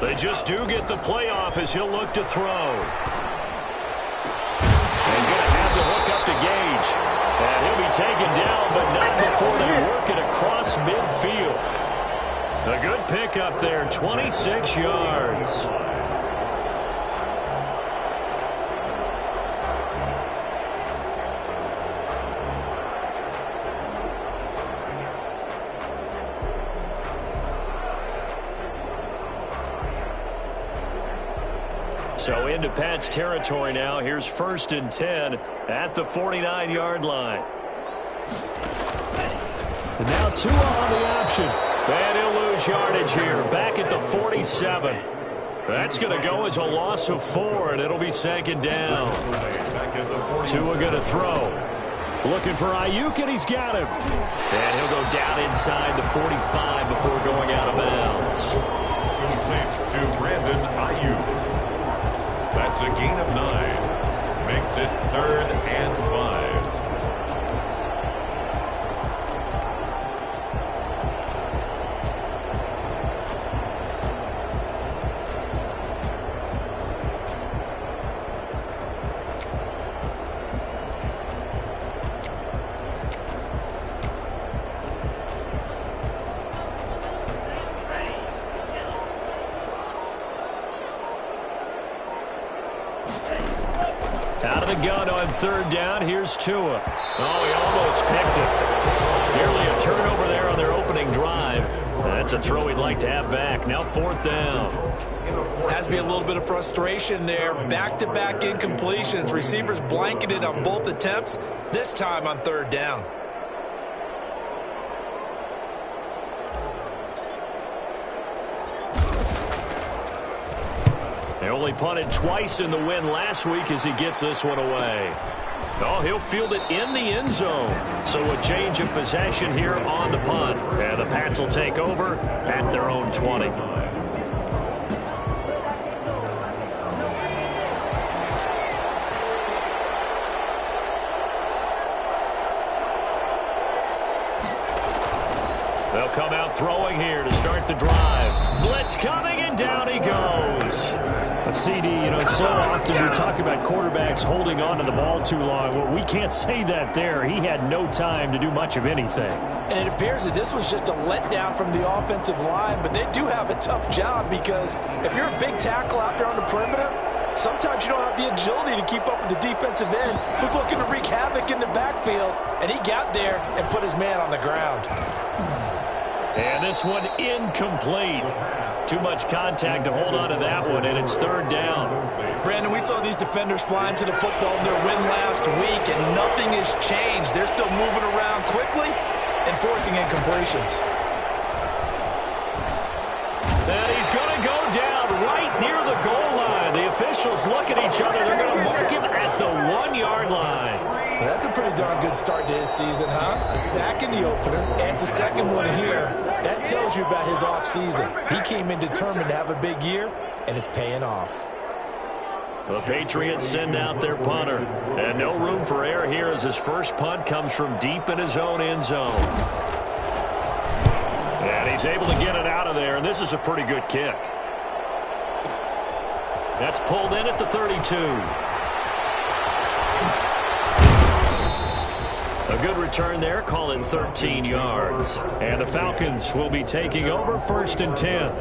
They just do get the playoff as he'll look to throw. He's going to have to hook up to Gage. And he'll be taken down, but not before they work it across midfield. A good pickup there, 26 yards. So into Pat's territory now. Here's 1st and 10 at the 49-yard line. And now Tua on the option. And he'll lose yardage here. Back at the 47. That's going to go as a loss of 4, and it'll be 2nd down. Tua going to throw. Looking for Aiyuk, and he's got him. And he'll go down inside the 45 before going out of bounds. Complete to Brandon Aiyuk. That's a gain of 9. Makes it 3rd and 5. Out of the gun on 3rd down. Here's Tua. Oh, he almost picked it. Nearly a turnover there on their opening drive. That's a throw he'd like to have back. Now 4th down. Has to be a little bit of frustration there. Back-to-back incompletions. Receivers blanketed on both attempts. This time on 3rd down. They only punted twice in the win last week as he gets this one away. Oh, he'll field it in the end zone. So a change of possession here on the punt. And the Pats will take over at their own 20. They'll come out throwing here to start the drive. Blitz coming, and down he goes. A CD, so often we talk about quarterbacks holding on to the ball too long. Well, we can't say that there. He had no time to do much of anything. And it appears that this was just a letdown from the offensive line, but they do have a tough job because if you're a big tackle out there on the perimeter, sometimes you don't have the agility to keep up with the defensive end who's looking to wreak havoc in the backfield, and he got there and put his man on the ground. And this one incomplete. Too much contact to hold on to that one, and it's 3rd down. Brandon, we saw these defenders flying to the football in their win last week, and nothing has changed. They're still moving around quickly and forcing incompletions. And he's going to go down right near the goal line. The officials look at each other. They're going to mark him at the 1-yard line. Well, that's a pretty darn good start to his season, huh? A sack in the opener, and a second one here. That tells you about his offseason. He came in determined to have a big year, and it's paying off. The Patriots send out their punter. And no room for error here as his first punt comes from deep in his own end zone. And he's able to get it out of there, and this is a pretty good kick. That's pulled in at the 32. A good return there, call it 13 yards. And the Falcons will be taking over 1st and 10.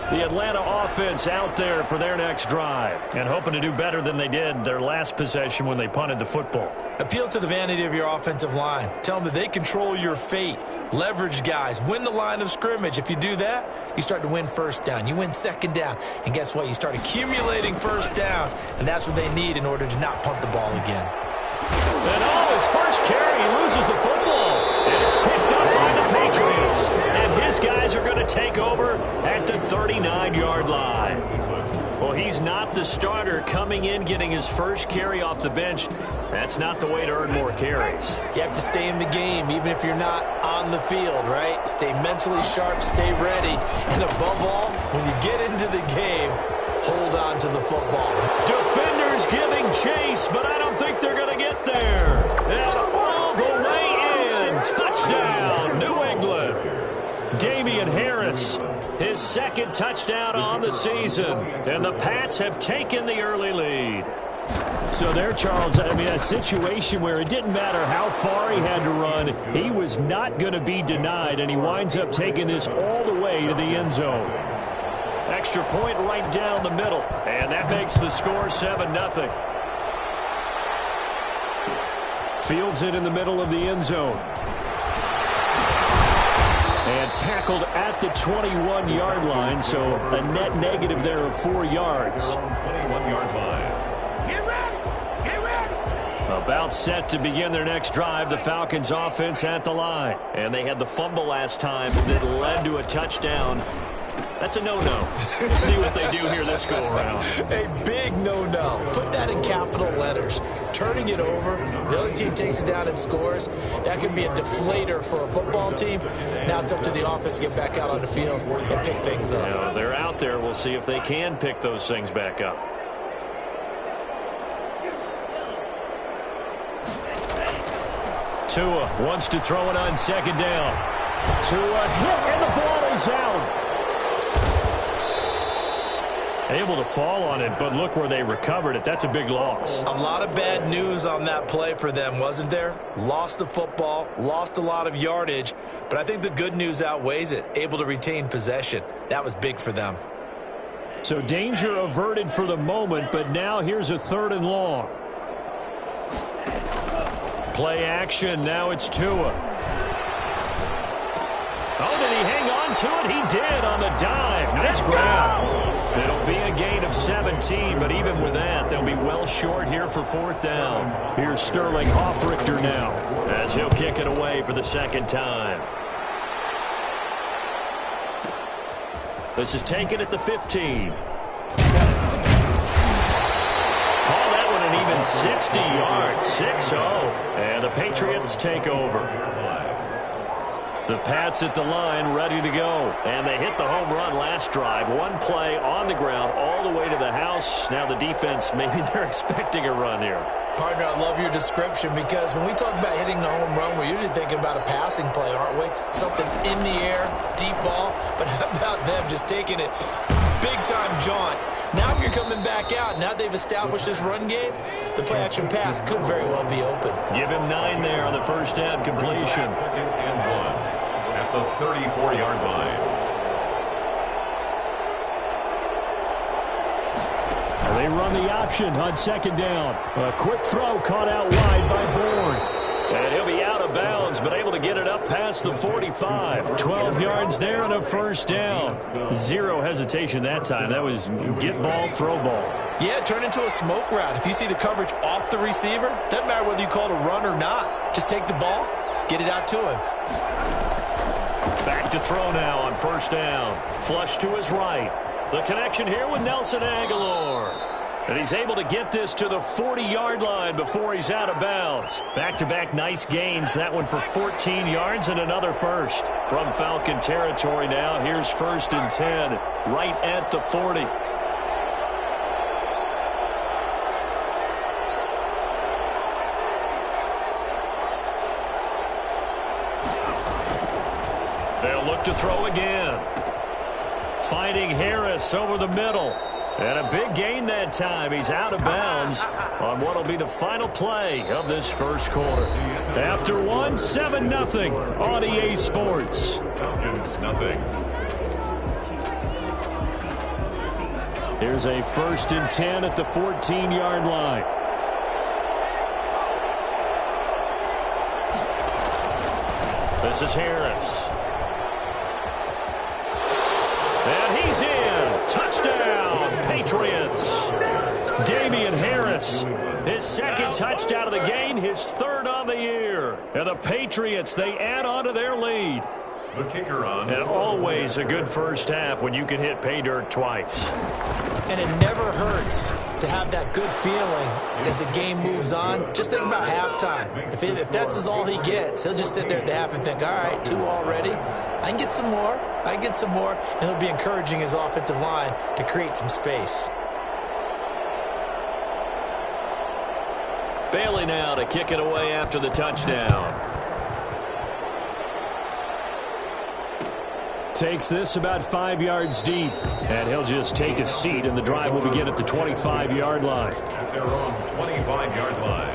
The Atlanta offense out there for their next drive and hoping to do better than they did their last possession when they punted the football. Appeal to the vanity of your offensive line. Tell them that they control your fate. Leverage guys. Win the line of scrimmage. If you do that, you start to win 1st down. You win 2nd down. And guess what? You start accumulating 1st downs. And that's what they need in order to not punt the ball again. And his first carry, he loses the football. And it's picked up by the Patriots. And his guys are going to take over at the 39-yard line. Well, he's not the starter coming in, getting his first carry off the bench. That's not the way to earn more carries. You have to stay in the game, even if you're not on the field, right? Stay mentally sharp, stay ready. And above all, when you get into the game, hold on to the football. Defenders Steelers giving chase, but I don't think they're going to get there. And all the way in. Touchdown, New England. Damian Harris, his second touchdown on the season. And the Pats have taken the early lead. So there, Charles, I mean, a situation where it didn't matter how far he had to run, he was not going to be denied, and he winds up taking this all the way to the end zone. Extra point right down the middle, and that makes the score 7-0. Fields it in the middle of the end zone. And tackled at the 21-yard line, so a net negative there of 4 yards. 21-yard line. About set to begin their next drive, the Falcons offense at the line. And they had the fumble last time that led to a touchdown. That's a no-no. We'll see what they do here this go-around. A big no-no. Put that in capital letters. Turning it over, the other team takes it down and scores. That can be a deflator for a football team. Now it's up to the offense to get back out on the field and pick things up. Yeah, they're out there. We'll see if they can pick those things back up. Tua wants to throw it on second down. Tua hit, and the ball is out. Able to fall on it, but look where they recovered it. That's a big loss. A lot of bad news on that play for them, wasn't there? Lost the football, lost a lot of yardage, but I think the good news outweighs it. Able to retain possession. That was big for them. So danger averted for the moment, but now here's a 3rd and long. Play action. Now it's Tua. Oh, did he hang on to it? He did on the dive. Nice grab. It'll be a gain of 17, but even with that, they'll be well short here for 4th down. Here's Sterling Hoffrichter now, as he'll kick it away for the second time. This is taken at the 15. Call that one an even 60 yards. 6-0. And the Patriots take over. The Pats at the line, ready to go. And they hit the home run last drive. One play on the ground all the way to the house. Now the defense, maybe they're expecting a run here. Partner, I love your description because when we talk about hitting the home run, we're usually thinking about a passing play, aren't we? Something in the air, deep ball. But how about them just taking it big-time jaunt? Now if you're coming back out, now they've established this run game, the play-action pass could very well be open. Give him 9 there on the first down completion. 2nd and 1 at the 34-yard line. They run the option on second down. A quick throw caught out wide by Bourne. And he'll be out of bounds, but able to get it up past the 45. 12 yards there and a first down. Zero hesitation that time. That was get ball, throw ball. Yeah, turn into a smoke route. If you see the coverage off the receiver, doesn't matter whether you call it a run or not. Just take the ball, get it out to him. Back to throw now on first down. Flush to his right. The connection here with Nelson Aguilar. And he's able to get this to the 40-yard line before he's out of bounds. Back-to-back nice gains. That one for 14 yards and another first. From Falcon territory now, here's 1st and 10, right at the 40. They'll look to throw again. Finding Harris over the middle. And a big gain that time. He's out of bounds on what will be the final play of this first quarter. After one, 7-0 on EA Sports. Falcons, nothing. Here's a 1st and 10 at the 14-yard line. This is Harris. And he's in. Touchdown, Patriots. Damian Harris, his second touchdown of the game, his 3rd on the year. And the Patriots, they add on to their lead. The kicker on. And always a good first half when you can hit pay dirt twice. And it never hurts to have that good feeling as the game moves on. Just think about halftime. If that's all he gets, he'll just sit there at the half and think, all right, 2 already. I can get some more. I can get some more. And he'll be encouraging his offensive line to create some space. Bailey now to kick it away after the touchdown. Takes this about 5 yards deep, and he'll just take a seat, and the drive will begin at the 25-yard line. At their own 25-yard line.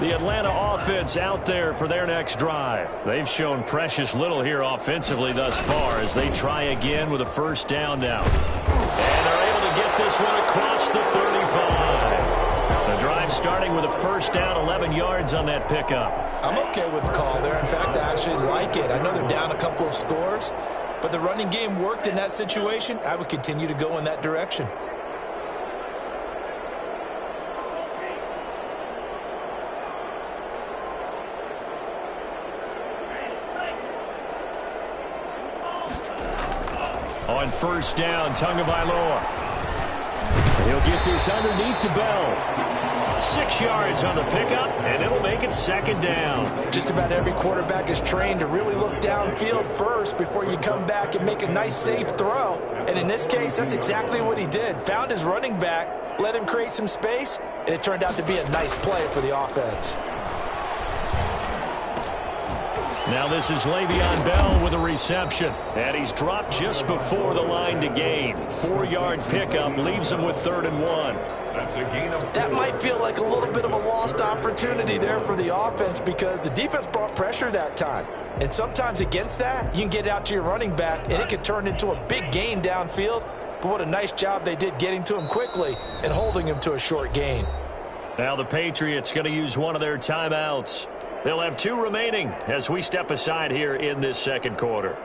The Atlanta offense out there for their next drive. They've shown precious little here offensively thus far as they try again with a first down now. And they're able to get this one across the 35. The drive starting with a first down, 11 yards on that pickup. I'm okay with the call there. In fact, I actually like it. I know they're down a couple of scores, but the running game worked in that situation. I would continue to go in that direction. On first down, Tagovailoa. He'll get this underneath to Bell. 6 yards on the pickup, and it'll make it second down. Just about every quarterback is trained to really look downfield first before you come back and make a nice, safe throw. And in this case, that's exactly what he did. Found his running back, let him create some space, and it turned out to be a nice play for the offense. Now this is Le'Veon Bell with a reception. And he's dropped just before the line to gain. 4-yard pickup leaves him with 3rd and 1. That's a gain of 4. That might feel like a little bit of a lost opportunity there for the offense because the defense brought pressure that time. And sometimes against that, you can get out to your running back, and it could turn into a big gain downfield. But what a nice job they did getting to him quickly and holding him to a short gain. Now the Patriots going to use one of their timeouts. They'll have 2 remaining as we step aside here in this second quarter.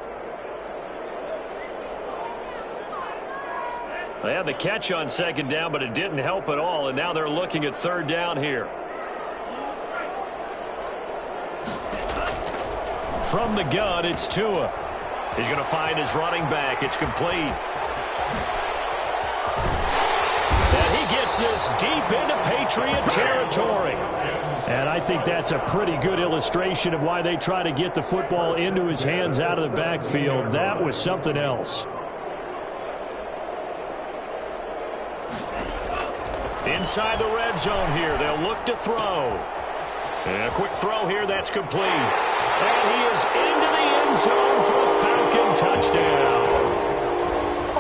They had the catch on second down, but it didn't help at all, and now they're looking at 3rd down here. From the gun, it's Tua. He's going to find his running back. It's complete. And he gets this deep into Patriot territory. And I think that's a pretty good illustration of why they try to get the football into his hands out of the backfield. That was something else. Inside the red zone here, they'll look to throw. And a quick throw here, that's complete. And he is into the end zone for a Falcon touchdown.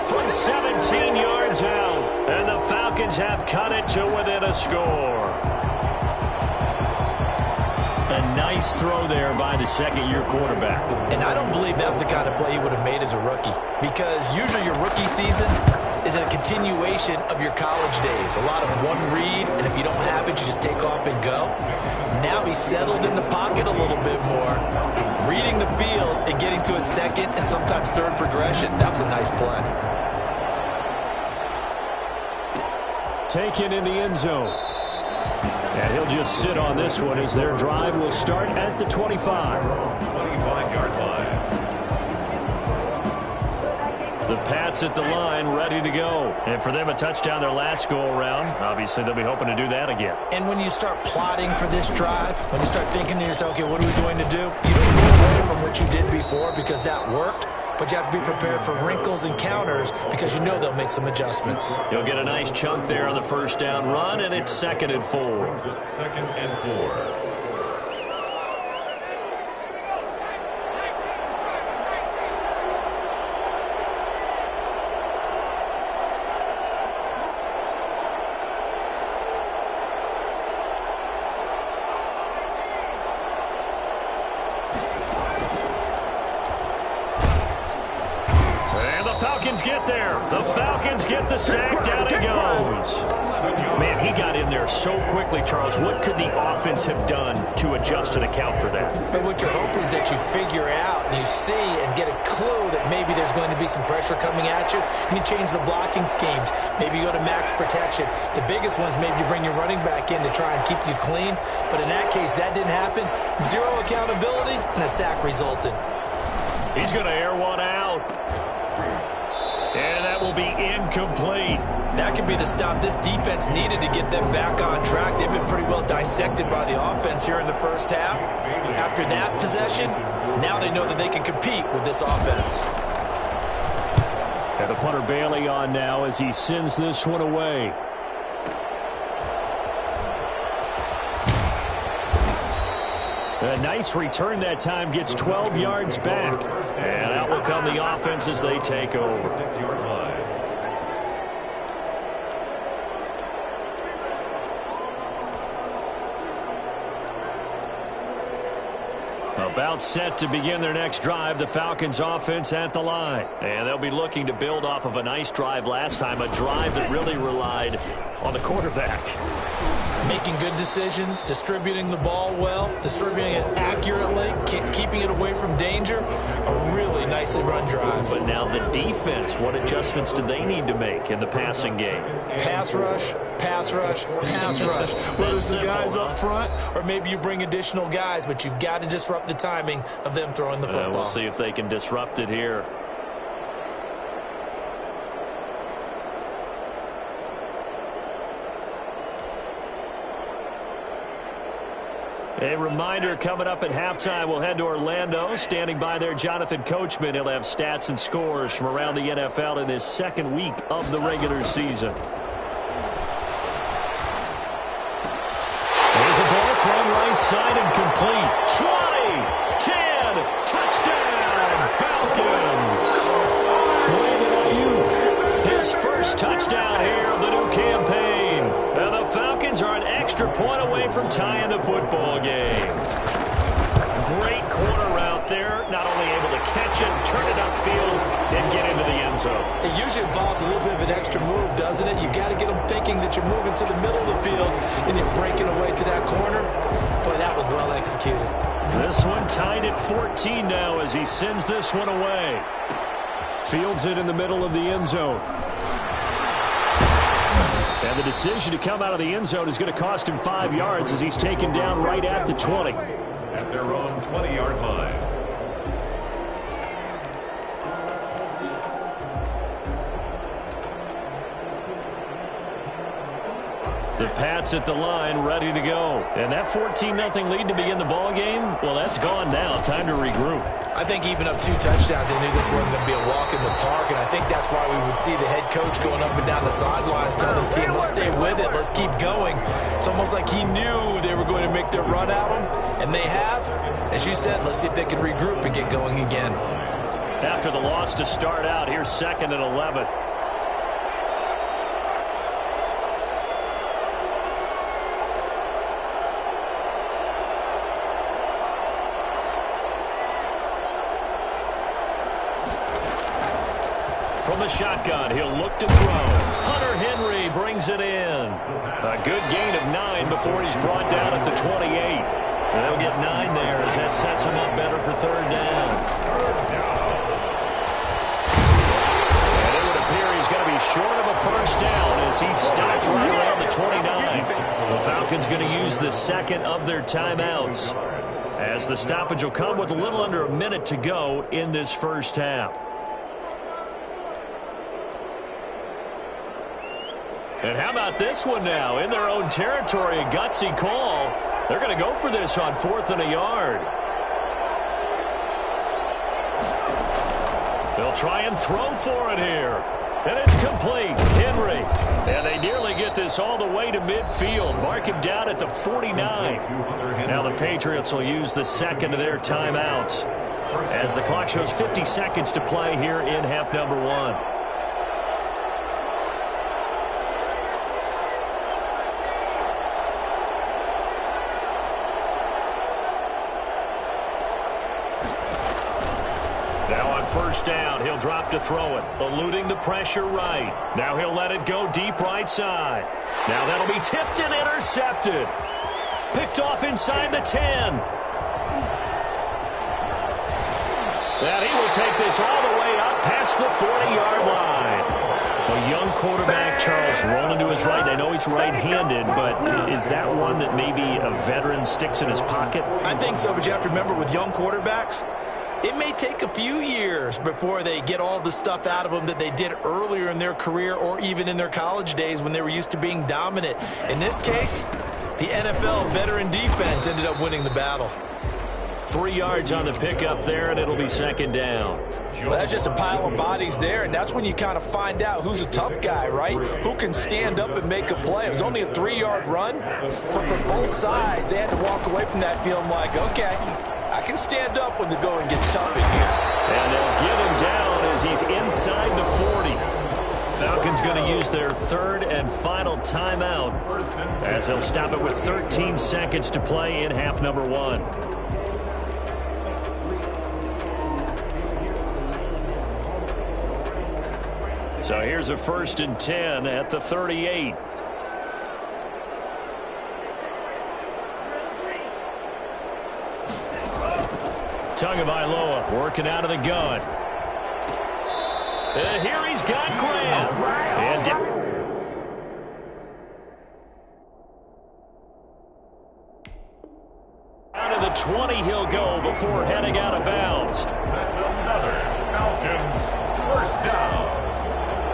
From 17 yards out, and the Falcons have cut it to within a score. A nice throw there by the second-year quarterback. And I don't believe that was the kind of play he would have made as a rookie, because usually your rookie season is a continuation of your college days. A lot of one read, and if you don't have it, you just take off and go. Now he's settled in the pocket a little bit more, reading the field and getting to a second and sometimes third progression. That was a nice play. Taken in the end zone. And he'll just sit on this one as their drive will start at the 25. 25-yard line. The Pats at the line, ready to go. And for them, a touchdown their last go-around. Obviously, they'll be hoping to do that again. And when you start plotting for this drive, when you start thinking to yourself, okay, what are we going to do? You don't go away from what you did before because that worked. But you have to be prepared for wrinkles and counters because you know they'll make some adjustments. You'll get a nice chunk there on the first down run, and it's 2nd and 4. 2nd and 4. Get there. The Falcons get the sack. Down it goes. Man, he got in there so quickly, Charles. What could the offense have done to adjust and account for that? But what you're hoping is that you figure out and you see and get a clue that maybe there's going to be some pressure coming at you, and you change the blocking schemes. Maybe you go to max protection. The biggest one is maybe you bring your running back in to try and keep you clean. But in that case, that didn't happen. 0 accountability, and a sack resulted. He's going to air one out. And that will be incomplete. That could be the stop this defense needed to get them back on track. They've been pretty well dissected by the offense here in the first half. After that possession, now they know that they can compete with this offense. And the punter Bailey on now as he sends this one away. A nice return that time, gets 12 yards back. And out will come the offense as they take over. 6-yard line. About set to begin their next drive, the Falcons offense at the line. And they'll be looking to build off of a nice drive last time, a drive that really relied on the quarterback. Making good decisions, distributing the ball well, distributing it accurately, keeping it away from danger. A really nicely run drive. But now the defense, what adjustments do they need to make in the passing game? Pass rush, pass rush, pass rush. Whether it's the guys up front or maybe you bring additional guys, but you've got to disrupt the timing of them throwing the football. We'll see if they can disrupt it here. A reminder, coming up at halftime, we'll head to Orlando. Standing by there, Jonathan Coachman. He'll have stats and scores from around the NFL in his second week of the regular season. There's a ball thrown right side and complete. 20, 10, touchdown, Falcons. Brandon Ayuk, his first touchdown here of the new campaign. And the Falcons are an extra point away from tying the football game. Great corner route there. Not only able to catch it, turn it upfield, and get into the end zone. It usually involves a little bit of an extra move, doesn't it? You got to get them thinking that you're moving to the middle of the field and you're breaking away to that corner. Boy, that was well executed. This one tied at 14 now as he sends this one away. Fields it in the middle of the end zone. And the decision to come out of the end zone is going to cost him 5 yards as he's taken down right at the 20. At their own 20-yard line. The Pats at the line, ready to go. And that 14-0 lead to begin the ball game, well, that's gone now. Time to regroup. I think even up 2 touchdowns, they knew this wasn't going to be a walk in the park, and I think that's why we would see the head coach going up and down the sidelines telling his team, let's stay with it, let's keep going. It's almost like he knew they were going to make their run at him, and they have. As you said, let's see if they can regroup and get going again. After the loss to start out, here's 2nd and 11. From the shotgun, he'll look to throw. Hunter Henry brings it in. A good gain of 9 before he's brought down at the 28. And they'll get 9 there as that sets him up better for 3rd down. And it would appear he's going to be short of a first down as he stops right around the 29. The Falcons going to use the second of their timeouts as the stoppage will come with a little under a minute to go in this first half. And how about this one now? In their own territory, a gutsy call. They're going to go for this on 4th and a yard. They'll try and throw for it here. And it's complete. Henry. And they nearly get this all the way to midfield. Mark him down at the 49. Now the Patriots will use the second of their timeouts as the clock shows 50 seconds to play here in half number 1. First down, he'll drop to throw it, eluding the pressure right. Now he'll let it go deep right side. Now that'll be tipped and intercepted. Picked off inside the 10. And he will take this all the way up past the 40-yard line. A young quarterback, Charles, rolling to his right. I know he's right-handed, but is that one that maybe a veteran sticks in his pocket? I think so, but you have to remember with young quarterbacks, it may take a few years before they get all the stuff out of them that they did earlier in their career or even in their college days when they were used to being dominant. In this case, the NFL veteran defense ended up winning the battle. 3 yards on the pickup there, and it'll be second down. Well, that's just a pile of bodies there, and that's when you kind of find out who's a tough guy, right? Who can stand up and make a play. It was only a 3-yard run, but for both sides, they had to walk away from that feeling like, okay, I can stand up when the going gets tough in here. And they'll give him down as he's inside the 40. Falcons going to use their third and final timeout as they'll stop it with 13 seconds to play in half number 1. So here's a 1st and 10 at the 38. Tagovailoa working out of the gun. And here he's got Graham. And down to the 20 he'll go before heading out of bounds. That's another Falcons first down.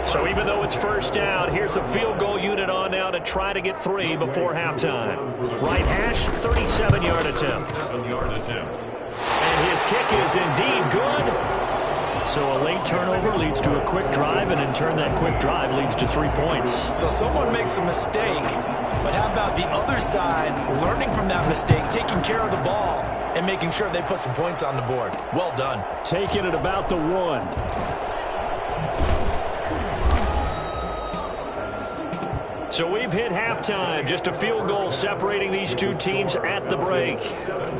So even though it's first down, here's the field goal unit on now to try to get 3 before halftime. Right hash, 37-yard attempt. 7-yard attempt. And his kick is indeed good. So a late turnover leads to a quick drive, and in turn that quick drive leads to 3 points. So someone makes a mistake, but how about the other side learning from that mistake, taking care of the ball, and making sure they put some points on the board? Well done. Taking it about the 1. So we've hit halftime. Just a field goal separating these two teams at the break.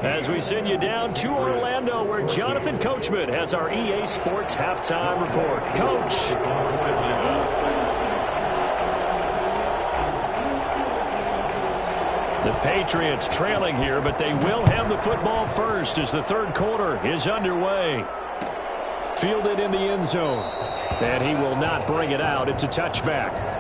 As we send you down to Orlando, where Jonathan Coachman has our EA Sports halftime report. Coach. The Patriots trailing here, but they will have the football first as the third quarter is underway. Fielded in the end zone. And he will not bring it out. It's a touchback.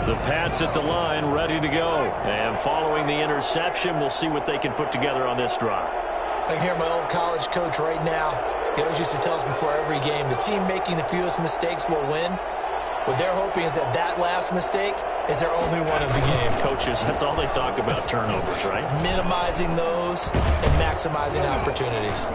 The Pats at the line, ready to go. And following the interception, we'll see what they can put together on this drive. I can hear my old college coach right now. He always used to tell us before every game, the team making the fewest mistakes will win. What they're hoping is that that last mistake is their only one of the game. Coaches, that's all they talk about, turnovers, right? Minimizing those and maximizing opportunities.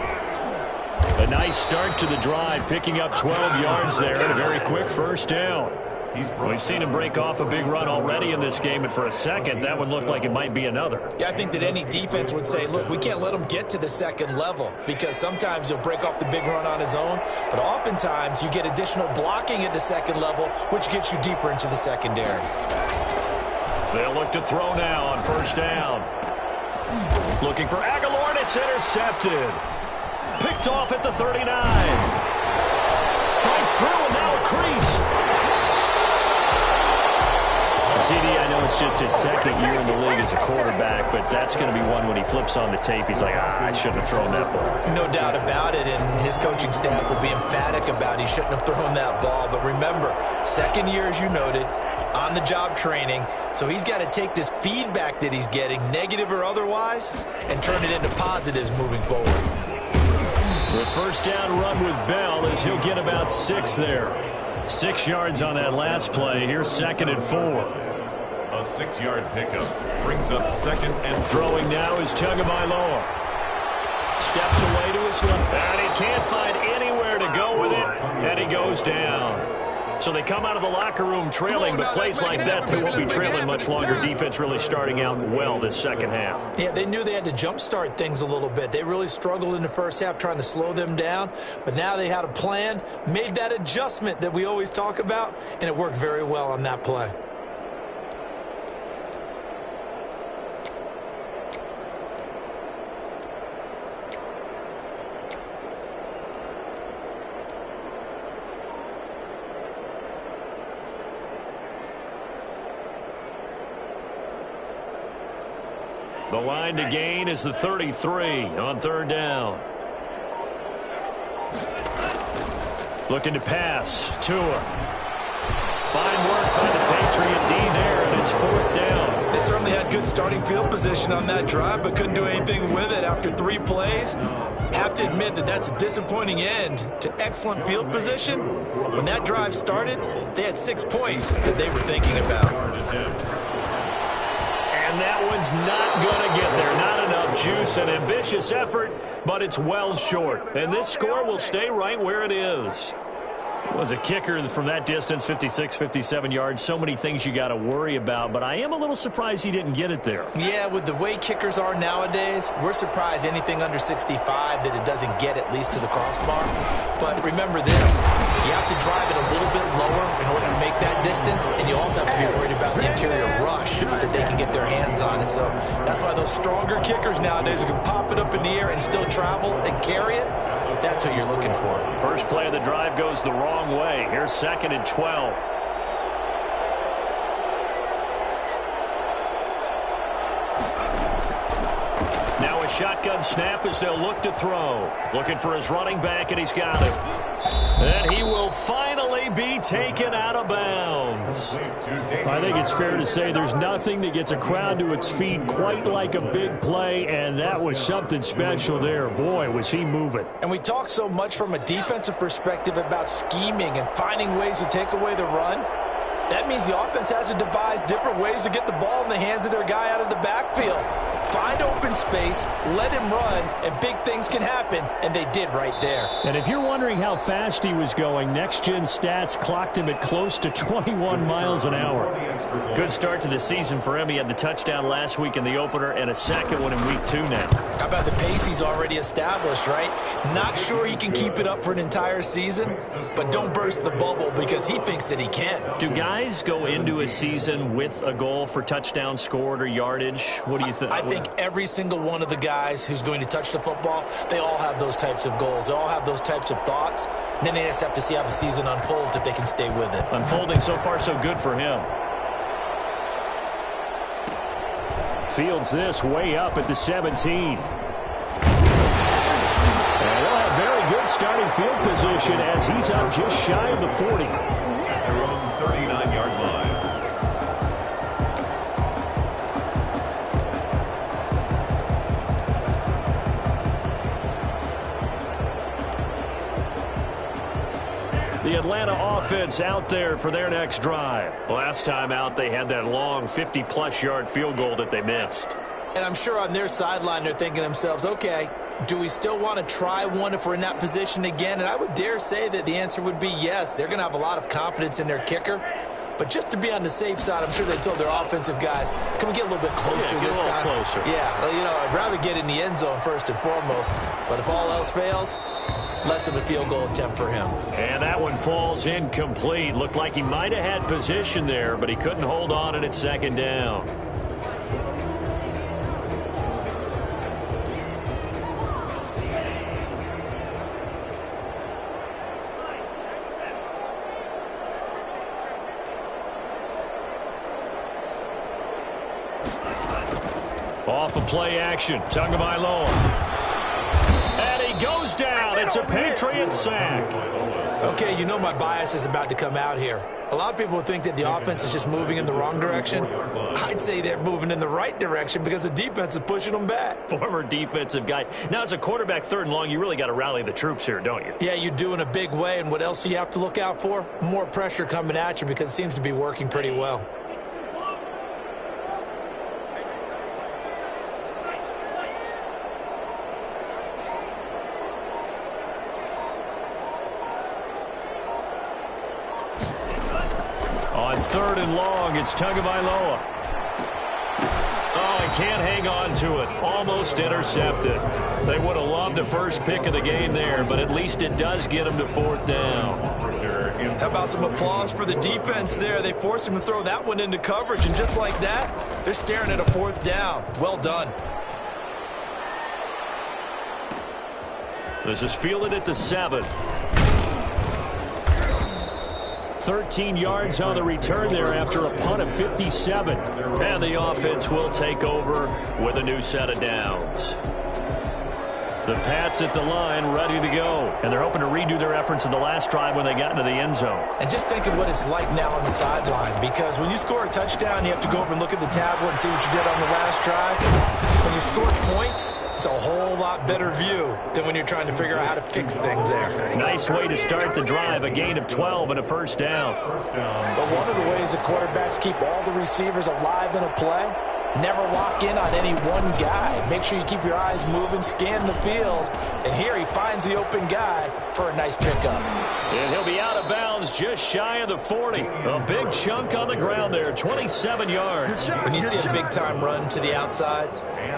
A nice start to the drive, picking up 12 yards there and a very quick first down. We've seen him break off a big run already in this game, and for a second, that one looked like it might be another. Yeah, I think that any defense would say, look, we can't let him get to the second level, because sometimes he'll break off the big run on his own, but oftentimes you get additional blocking at the second level, which gets you deeper into the secondary. They'll look to throw now on first down. Looking for Aguilar, and it's intercepted. Picked off at the 39. Fights through, and now a crease. CD, I know it's just his second year in the league as a quarterback, but that's going to be one when he flips on the tape. He's like, I shouldn't have thrown that ball. No doubt about it, and his coaching staff will be emphatic about he shouldn't have thrown that ball. But remember, second year, as you noted, on-the-job training, so he's got to take this feedback that he's getting, negative or otherwise, and turn it into positives moving forward. The first down run with Bell is he'll get about 6 there. 6 yards on that last play. Here's 2nd and 4. A 6-yard pickup brings up 2nd and throwing now is Tagovailoa. Steps away to his left, and he can't find anywhere to go with it, and he goes down. So they come out of the locker room trailing, but plays like that, they won't be trailing much longer. Defense really starting out well this second half. Yeah, they knew they had to jumpstart things a little bit. They really struggled in the first half trying to slow them down, but now they had a plan, made that adjustment that we always talk about, and it worked very well on that play. The line to gain is the 33 on third down. Looking to pass. Tua. Fine work by the Patriot D there, and it's 4th down. They certainly had good starting field position on that drive, but couldn't do anything with it after 3 plays. Have to admit that that's a disappointing end to excellent field position. When that drive started, they had 6 points that they were thinking about. And that one's not going to get there. Not enough juice. An ambitious effort, but it's well short. And this score will stay right where it is. Was a kicker from that distance, 56, 57 yards. So many things you got to worry about, but I am a little surprised he didn't get it there. Yeah, with the way kickers are nowadays, we're surprised anything under 65 that it doesn't get at least to the crossbar. But remember this, you have to drive it a little bit lower in order to make that distance, and you also have to be worried about the interior rush that they can get their hands on. And so that's why those stronger kickers nowadays can pop it up in the air and still travel and carry it. That's what you're looking for. First play of the drive goes the wrong way. Here's 2nd and 12. Now a shotgun snap as they'll look to throw. Looking for his running back, and he's got it. And he will finally be taken out of bounds. I think it's fair to say there's nothing that gets a crowd to its feet quite like a big play, and that was something special there. Boy, was he moving. And we talk so much from a defensive perspective about scheming and finding ways to take away the run. That means the offense has to devise different ways to get the ball in the hands of their guy out of the backfield. Find open space, let him run, and big things can happen, and they did right there. And if you're wondering how fast he was going, next-gen stats clocked him at close to 21 miles an hour. Good start to the season for him. He had the touchdown last week in the opener and a second one in week 2 now. How about the pace he's already established, right? Not sure he can keep it up for an entire season, but don't burst the bubble because he thinks that he can. Do guys go into a season with a goal for touchdowns scored or yardage? What do you think? I think every single one of the guys who's going to touch the football, they all have those types of goals. They all have those types of thoughts. And then they just have to see how the season unfolds if they can stay with it. Unfolding so far so good for him. Fields this way up at the 17. And they'll have very good starting field position as he's up just shy of the 40. At their own 39-yard line. The Atlanta offense out there for their next drive. Last time out, they had that long 50-plus yard field goal that they missed. And I'm sure on their sideline they're thinking to themselves, okay, do we still want to try one if we're in that position again? And I would dare say that the answer would be yes. They're going to have a lot of confidence in their kicker. But just to be on the safe side, I'm sure they told their offensive guys, can we get a little bit closer this time? Closer. Yeah, well, you know, I'd rather get in the end zone first and foremost. But if all else fails, less of a field goal attempt for him. And that one falls incomplete. Looked like he might have had position there, but he couldn't hold on, and it's second down. Off of play action, Tagovailoa. And he goes down. It's a Patriot sack. Okay, you know my bias is about to come out here. A lot of people think that the offense is just moving in the wrong direction. I'd say they're moving in the right direction because the defense is pushing them back. Former defensive guy. Now, as a quarterback, third and long, you really got to rally the troops here, don't you? Yeah, you do in a big way. And what else do you have to look out for? More pressure coming at you because it seems to be working pretty well. On third and long, it's Tagovailoa. Oh, he can't hang on to it. Almost intercepted. They would have loved the first pick of the game there, but at least it does get him to fourth down. How about some applause for the defense there? They forced him to throw that one into coverage, and just like that, they're staring at a fourth down. Well done. This is fielded at the 7. 13 yards on the return there after a punt of 57. And the offense will take over with a new set of downs. The Pats at the line ready to go. And they're hoping to redo their efforts in the last drive when they got into the end zone. And just think of what it's like now on the sideline, because when you score a touchdown, you have to go over and look at the tablet and see what you did on the last drive. When you score points, it's a whole lot better view than when you're trying to figure out how to fix things there. Nice way to start the drive, a gain of 12 and a first down. But one of the ways the quarterbacks keep all the receivers alive in a play, never lock in on any one guy. Make sure you keep your eyes moving, scan the field, and here he finds the open guy for a nice pickup. And he'll be out of bounds just shy of the 40. A big chunk on the ground there, 27 yards. When you see a big-time run to the outside,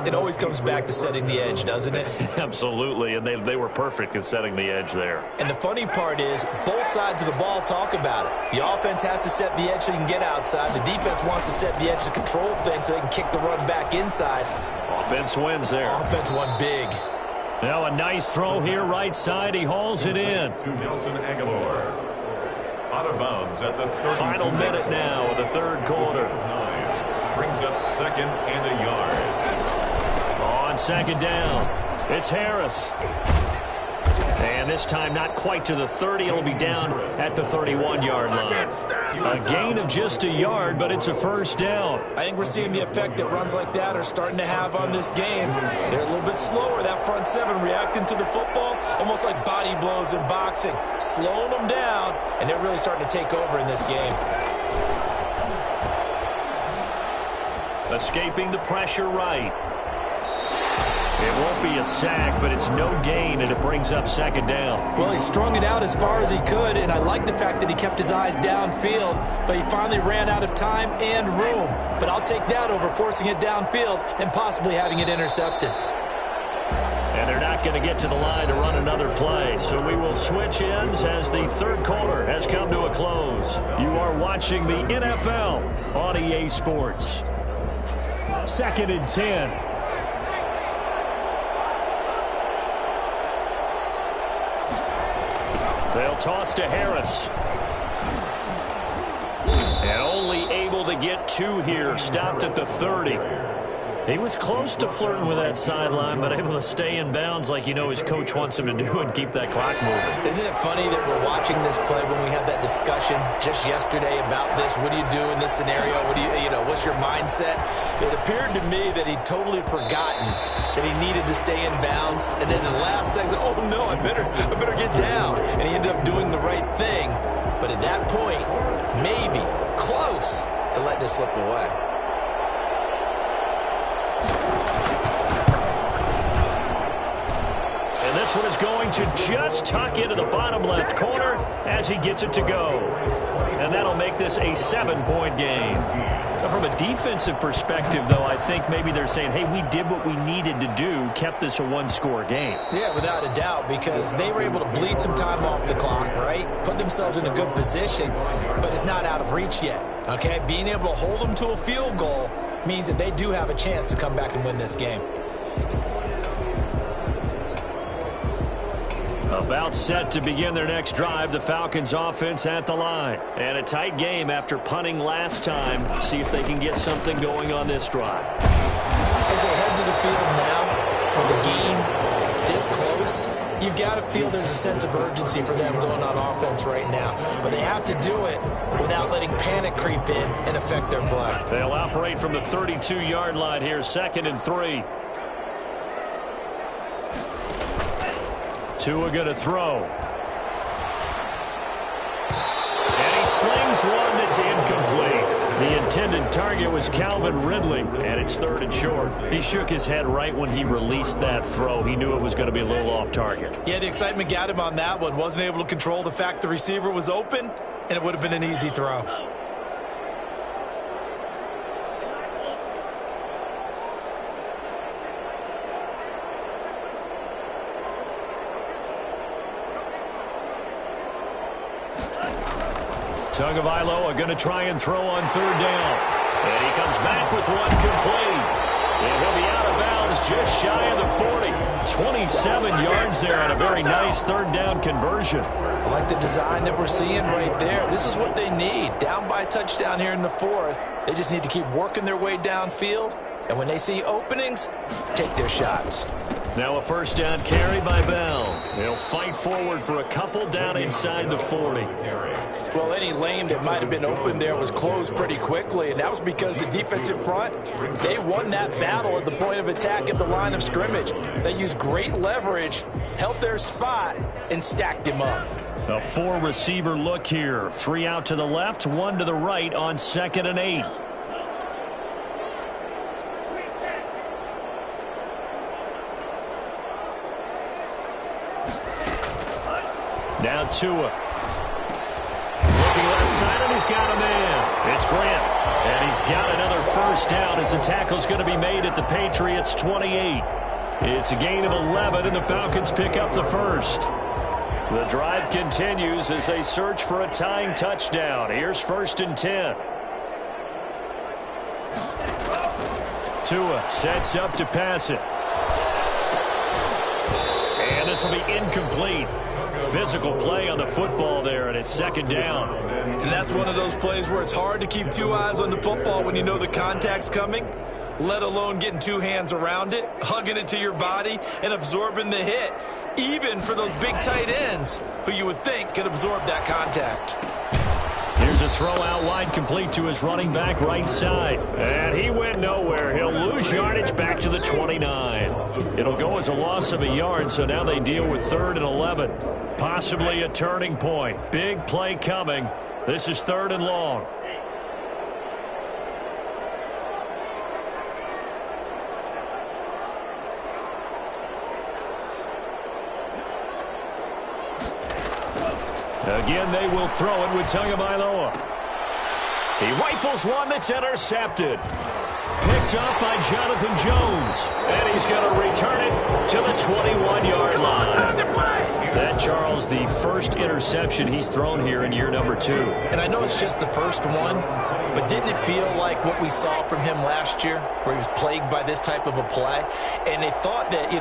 it always comes back to setting the edge, doesn't it? Absolutely, and they were perfect in setting the edge there. And the funny part is, both sides of the ball talk about it. The offense has to set the edge so you can get outside. The defense wants to set the edge to control things so they can kick the run back inside. Offense wins there. Offense won big. Now a nice throw here right side. He hauls it in. To Nelson Aguilar. Out of bounds at the 30. Final minute now of the third quarter. Brings up second and a yard. On second down, it's Harris. And this time not quite to the 30. It'll be down at the 31-yard line. A gain of just a yard, but it's a first down. I think we're seeing the effect that runs like that are starting to have on this game. They're a little bit slower, that front seven, reacting to the football, almost like body blows in boxing, slowing them down, and they're really starting to take over in this game. Escaping the pressure right. It won't be a sack, but it's no gain, and it brings up second down. Well, he strung it out as far as he could, and I like the fact that he kept his eyes downfield, but he finally ran out of time and room. But I'll take that over forcing it downfield and possibly having it intercepted. And they're not going to get to the line to run another play, so we will switch ends as the third quarter has come to a close. You are watching the NFL on EA Sports. 2nd and 10. They'll toss to Harris. And only able to get 2 here. Stopped at the 30. He was close to flirting with that sideline, but able to stay in bounds like you know his coach wants him to do and keep that clock moving. Isn't it funny that we're watching this play when we had that discussion just yesterday about this? What do you do in this scenario? What do you know, what's your mindset? It appeared to me that he'd totally forgotten that he needed to stay in bounds, and then in the last second, oh no, I better get down. And he ended up doing the right thing. But at that point, maybe close to letting it slip away. This one is going to just tuck into the bottom left corner as he gets it to go. And that'll make this a 7-point game. Now, from a defensive perspective, though, I think maybe they're saying, hey, we did what we needed to do, kept this a one-score game. Yeah, without a doubt, because they were able to bleed some time off the clock, right? Put themselves in a good position, but it's not out of reach yet, okay? Being able to hold them to a field goal means that they do have a chance to come back and win this game. About set to begin their next drive, the Falcons offense at the line. And a tight game after punting last time. See if they can get something going on this drive. As they head to the field now, with the game this close, you've got to feel there's a sense of urgency for them going on offense right now. But they have to do it without letting panic creep in and affect their play. They'll operate from the 32-yard line here, 2nd and 3. Tua going to throw. And he slings one that's incomplete. The intended target was Calvin Ridley, and it's 3rd and short. He shook his head right when he released that throw. He knew it was going to be a little off target. Yeah, the excitement got him on that one. Wasn't able to control the fact the receiver was open, and it would have been an easy throw. Tagovailoa going to try and throw on 3rd down. And he comes back with one complete. And he'll be out of bounds just shy of the 40. 27 yards there on a very nice 3rd down conversion. I like the design that we're seeing right there. This is what they need. Down by a touchdown here in the 4th. They just need to keep working their way downfield. And when they see openings, take their shots. Now a 1st down carry by Bell. They'll fight forward for a couple down inside the 40. Well, any lane that might have been open there was closed pretty quickly, and that was because the defensive front, they won that battle at the point of attack at the line of scrimmage. They used great leverage, held their spot, and stacked him up. A 4-receiver look here. 3 out to the left, 1 to the right on 2nd and 8. Now Tua. Looking left side, and he's got a man. It's Grant. And he's got another 1st down as the tackle's going to be made at the Patriots' 28. It's a gain of 11, and the Falcons pick up the 1st. The drive continues as they search for a tying touchdown. Here's 1st and 10. Tua sets up to pass it. And this will be incomplete. Physical play on the football there, and it's 2nd down. And that's one of those plays where it's hard to keep 2 eyes on the football when you know the contact's coming, let alone getting 2 hands around it, hugging it to your body, and absorbing the hit, even for those big tight ends who you would think could absorb that contact. Here's a throw out wide, complete to his running back right side. And he went nowhere. He'll lose yardage back to the 29. It'll go as a loss of a yard, so now they deal with 3rd and 11. Possibly a turning point. Big play coming. This is 3rd and long. Again, they will throw it with Tagovailoa. He rifles one that's intercepted. Picked up by Jonathan Jones. And he's going to return it to the 21-yard line. That, Charles, the 1st interception he's thrown here in year number 2. And I know it's just the 1st one, but didn't it feel like what we saw from him last year, where he was plagued by this type of a play? And they thought that,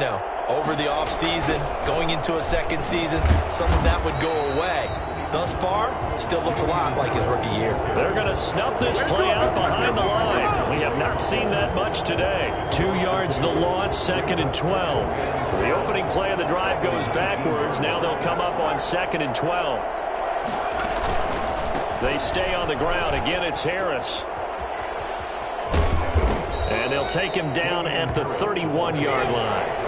over the offseason, going into a 2nd season, some of that would go away. Thus far, still looks a lot like his rookie year. They're going to snuff this play out behind the line. We have not seen that much today. 2 yards the loss, 2nd and 12. The opening play of the drive goes backwards. Now they'll come up on 2nd and 12. They stay on the ground. Again, it's Harris. And they'll take him down at the 31-yard line.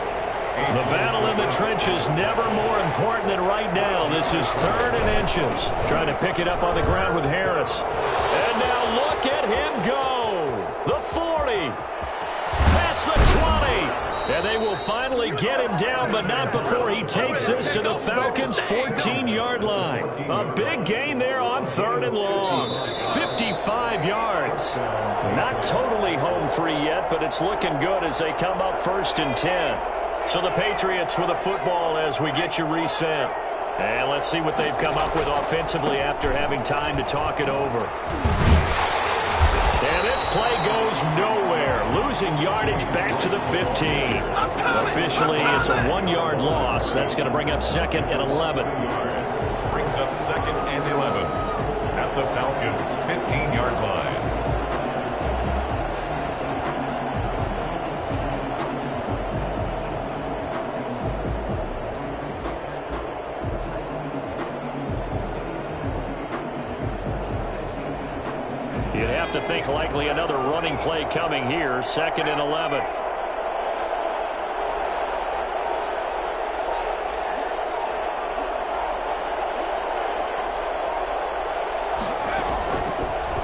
The battle in the trenches never more important than right now. This is 3rd and inches. Trying to pick it up on the ground with Harris. And now look at him go. The 40. Past the 20. And they will finally get him down, but not before he takes this to the Falcons' 14-yard line. A big gain there on 3rd and long. 55 yards. Not totally home free yet, but it's looking good as they come up 1st and 10. So the Patriots with a football as we get you reset. And let's see what they've come up with offensively after having time to talk it over. And this play goes nowhere, losing yardage back to the 15. Officially, it's a 1-yard loss. That's going to bring up 2nd and 11. Brings up 2nd and 11 at the Falcons' 15-yard line. You'd have to think likely another running play coming here. 2nd and 11.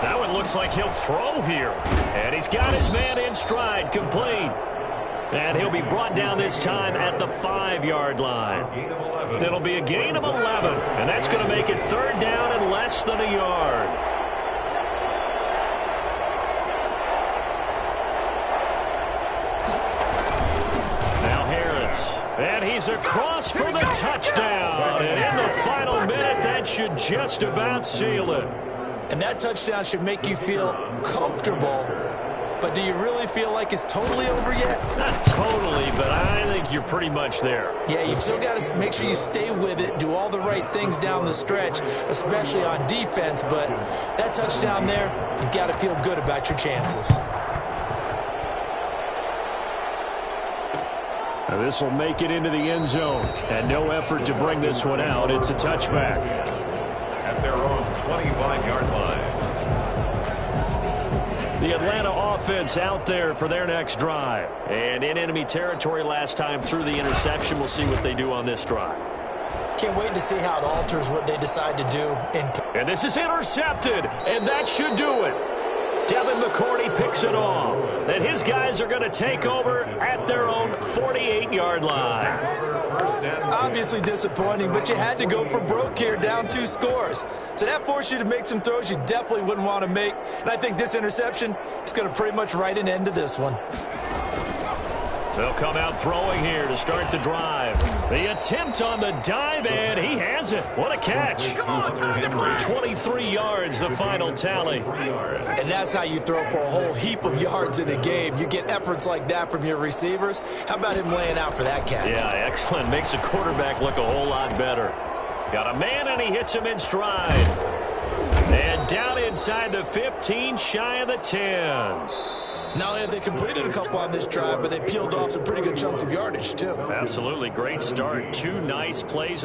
Now it looks like he'll throw here. And he's got his man in stride, complete. And he'll be brought down this time at the 5-yard line. It'll be a gain of 11. And that's going to make it 3rd down and less than a yard. And he's across for the touchdown. And in the final minute, that should just about seal it. And that touchdown should make you feel comfortable. But do you really feel like it's totally over yet? Not totally, but I think you're pretty much there. Yeah, you've still got to make sure you stay with it, do all the right things down the stretch, especially on defense. But that touchdown there, you've got to feel good about your chances. This will make it into the end zone. And no effort to bring this one out. It's a touchback. At their own 25-yard line. The Atlanta offense out there for their next drive. And in enemy territory last time through the interception. We'll see what they do on this drive. Can't wait to see how it alters what they decide to do. And this is intercepted. And that should do it. Devin McCourty picks it off. And his guys are going to take over at their own 48-yard line. Obviously disappointing, but you had to go for broke here, down 2 scores. So that forced you to make some throws you definitely wouldn't want to make. And I think this interception is going to pretty much write an end to this one. They'll come out throwing here to start the drive. The attempt on the dive, and he has it. What a catch. 23 yards, the final tally. And that's how you throw for a whole heap of yards in a game. You get efforts like that from your receivers. How about him laying out for that catch? Yeah, excellent. Makes the quarterback look a whole lot better. Got a man, and he hits him in stride. And down inside the 15, shy of the 10. Not only have they completed a couple on this drive, but they peeled off some pretty good chunks of yardage, too. Absolutely. Great start. 2 nice plays.